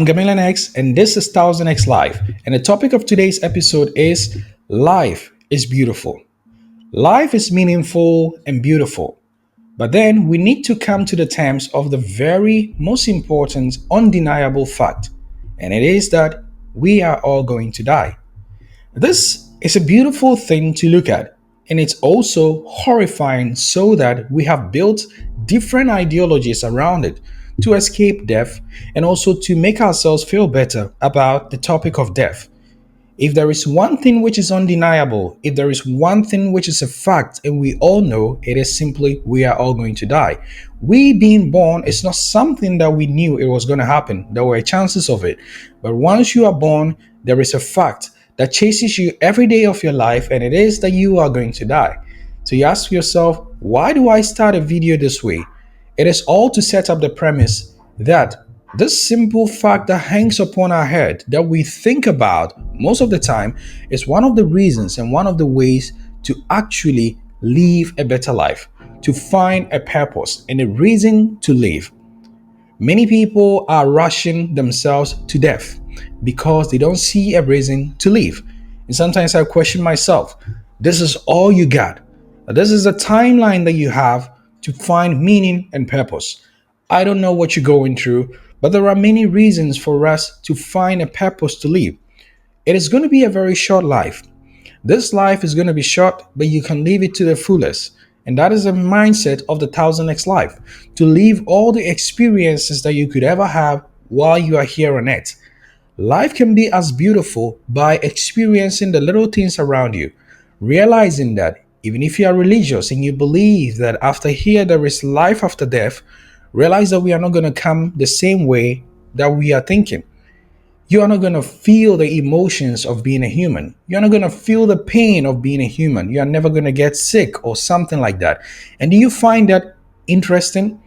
I'm Gamaliel X, and this is 1000X Live. And the topic of today's episode is Life is Beautiful. Life is meaningful and beautiful. But then we need to come to the terms of the very most important, undeniable fact, and it is that we are all going to die. This is a beautiful thing to look at, and it's also horrifying so that we have built different ideologies around it to escape death and also to make ourselves feel better about the topic of death. If there is one thing which is undeniable, if there is one thing which is a fact, and we all know, it is simply we are all going to die. We being born is not something that we knew it was going to happen. There were chances of it. But once you are born, there is a fact that chases you every day of your life, and it is that you are going to die. So you ask yourself, why do I start a video this way? It is all to set up the premise that this simple fact that hangs upon our head that we think about most of the time is one of the reasons and one of the ways to actually live a better life, to find a purpose and a reason to live. Many people are rushing themselves to death because they don't see a reason to live. And sometimes I question myself, this is all you got. This is the timeline that you have to find meaning and purpose. I don't know what you're going through, but there are many reasons for us to find a purpose to live. It is going to be a very short life. This life is going to be short, but you can live it to the fullest. And that is the mindset of the 1000X life, to live all the experiences that you could ever have while you are here on earth. Life can be as beautiful by experiencing the little things around you, realizing that even if you are religious and you believe that after here there is life after death, realize that we are not going to come the same way that we are thinking. You are not going to feel the emotions of being a human. You're not going to feel the pain of being a human. You are never going to get sick or something like that. And do you find that interesting?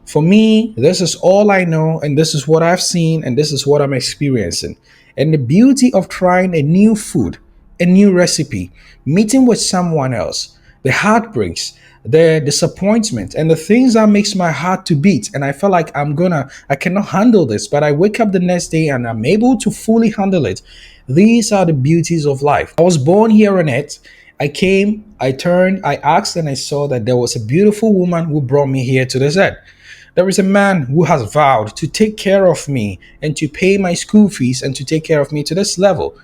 For me, this is all I know, and this is what I've seen, and this is what I'm experiencing. And the beauty of trying a new food, a new recipe, meeting with someone else, the heartbreaks, the disappointment, and the things that makes my heart to beat, and I feel like I cannot handle this, but I wake up the next day and I'm able to fully handle it. These are the beauties of life. I was born here on earth. I came, I turned, I asked, and I saw that there was a beautiful woman who brought me here to this earth. There is a man who has vowed to take care of me and to pay my school fees and to take care of me to this level.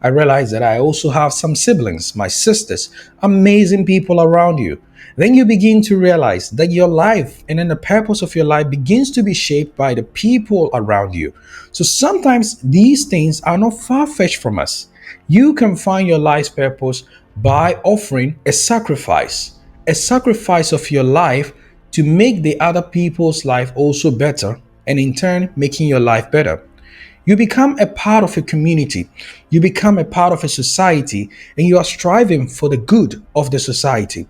I realized that I also have some siblings, my sisters, amazing people around you. Then you begin to realize that your life and then the purpose of your life begins to be shaped by the people around you. So sometimes these things are not far-fetched from us. You can find your life's purpose by offering a sacrifice of your life to make the other people's life also better, and in turn making your life better. You become a part of a community, you become a part of a society, and you are striving for the good of the society.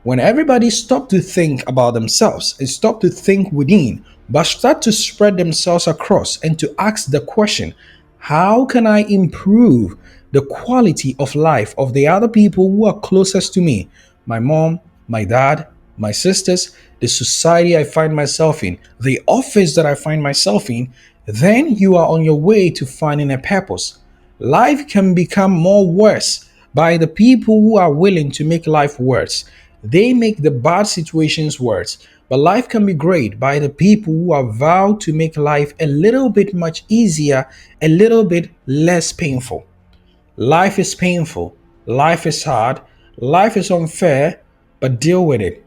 When everybody stop to think about themselves and stop to think within, but start to spread themselves across and to ask the question, how can I improve the quality of life of the other people who are closest to me? My mom, my dad, my sisters, the society I find myself in, the office that I find myself in, then you are on your way to finding a purpose. Life can become more worse by the people who are willing to make life worse. They make the bad situations worse, but life can be great by the people who are vowed to make life a little bit much easier, a little bit less painful. Life is painful, life is hard, life is unfair, but deal with it.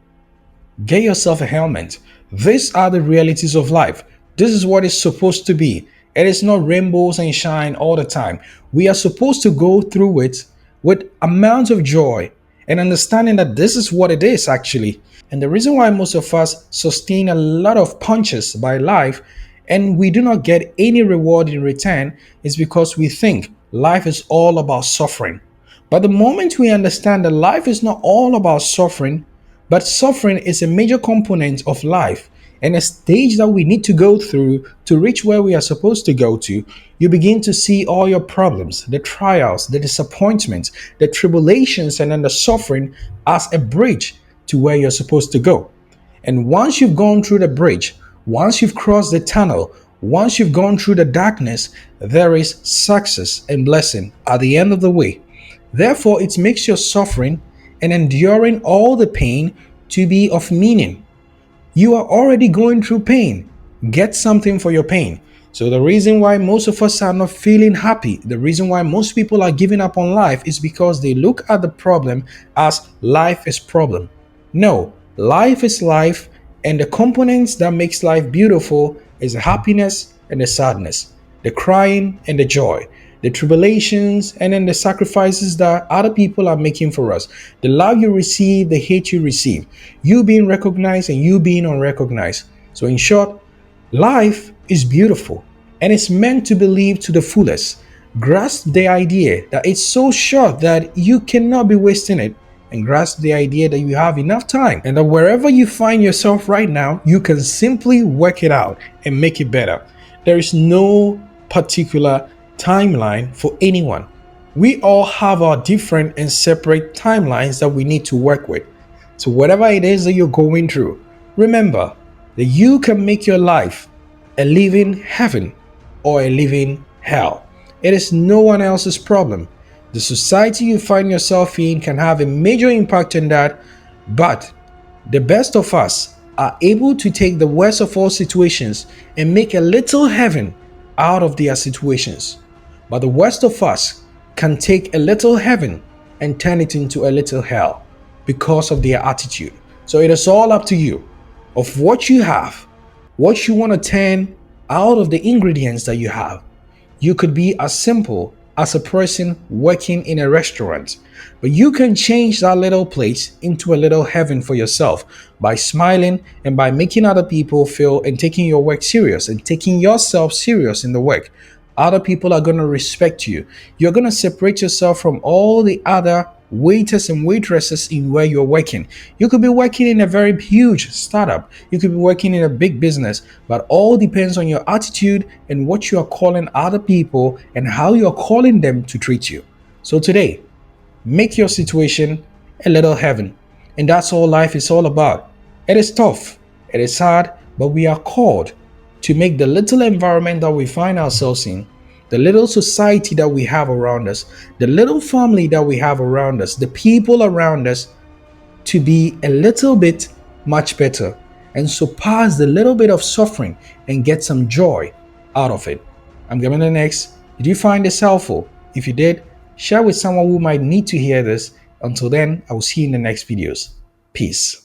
Get yourself a helmet. These are the realities of life. This is what it's supposed to be. It is not rainbows and shine all the time. We are supposed to go through it with amounts of joy and understanding that this is what it is actually. And the reason why most of us sustain a lot of punches by life and we do not get any reward in return is because we think life is all about suffering. But the moment we understand that life is not all about suffering, but suffering is a major component of life and a stage that we need to go through to reach where we are supposed to go to, you begin to see all your problems, the trials, the disappointments, the tribulations, and then the suffering as a bridge to where you're supposed to go. And once you've gone through the bridge, once you've crossed the tunnel, Once you've gone through the darkness, there is success and blessing at the end of the way. Therefore, it makes your suffering and enduring all the pain to be of meaning. You are already going through pain. Get something for your pain. So, the reason why most of us are not feeling happy, the reason why most people are giving up on life is because they look at the problem as life is problem. No, life is life, and the components that makes life beautiful is the happiness and the sadness, the crying and the joy, the tribulations and then the sacrifices that other people are making for us, the love you receive, the hate you receive, you being recognized and you being unrecognized. So in short, life is beautiful and it's meant to be lived to the fullest. Grasp the idea that it's so short that you cannot be wasting it, and grasp the idea that you have enough time and that wherever you find yourself right now, you can simply work it out and make it better. There is no particular timeline for anyone. We all have our different and separate timelines that we need to work with. So, whatever it is that you're going through, remember that you can make your life a living heaven or a living hell. It is no one else's problem. The society you find yourself in can have a major impact on that, but the best of us are able to take the worst of all situations and make a little heaven out of their situations. But the worst of us can take a little heaven and turn it into a little hell because of their attitude. So it is all up to you of what you have, what you want to turn out of the ingredients that you have. You could be as simple as a person working in a restaurant, but you can change that little place into a little heaven for yourself by smiling and by making other people feel and taking your work serious and taking yourself serious in the work. Other people are going to respect you. You're going to separate yourself from all the other waiters and waitresses in where you're working. You could be working in a very huge startup. You could be working in a big business, but all depends on your attitude and what you are calling other people and how you're calling them to treat you. So today, make your situation a little heaven. And that's all life is all about. It is tough, it is hard, but we are called to make the little environment that we find ourselves in, the little society that we have around us, the little family that we have around us, the people around us, to be a little bit much better and surpass the little bit of suffering and get some joy out of it. I'm giving the next. Did you find this helpful? If you did, share with someone who might need to hear this. Until then, I will see you in the next videos. Peace.